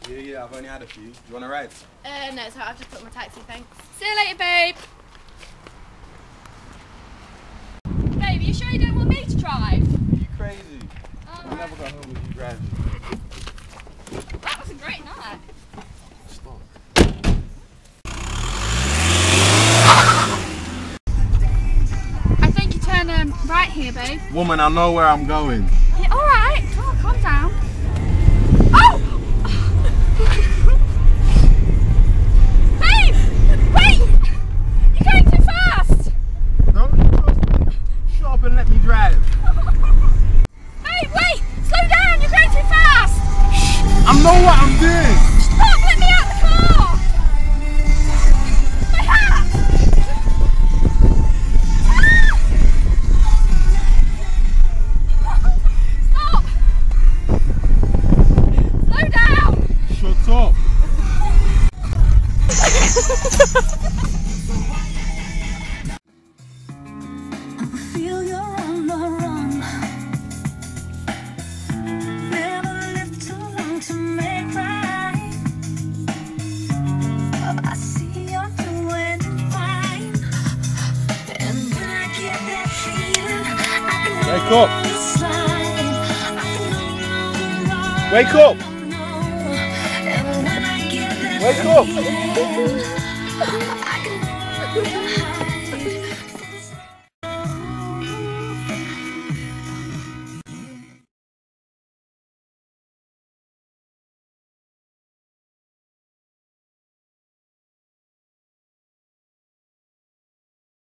Yeah, I've only had a few. Do you want a ride? No, it's alright, I've just put my taxi, thanks. See you later, babe. Babe, are you sure you don't want me to drive? Are you crazy? I'll never go home with you driving. That was a great night. Stop. I think you turn right here, babe. Woman, I know where I'm going. Yeah, alright. Oh, calm down. Oh! Babe! Wait! You're going too fast! Don't you trust me? Shut up and let me drive. Babe, wait! Slow down! You're going too fast! I know what I'm doing. Stop! Let me out the car! My hat! Stop! Slow down! Shut up. I feel you're on the run. Never lived too long to make right. I see you're doing fine. And when I get that feeling, I can Wake up. Wake up. And when I get that Wake up. feeling,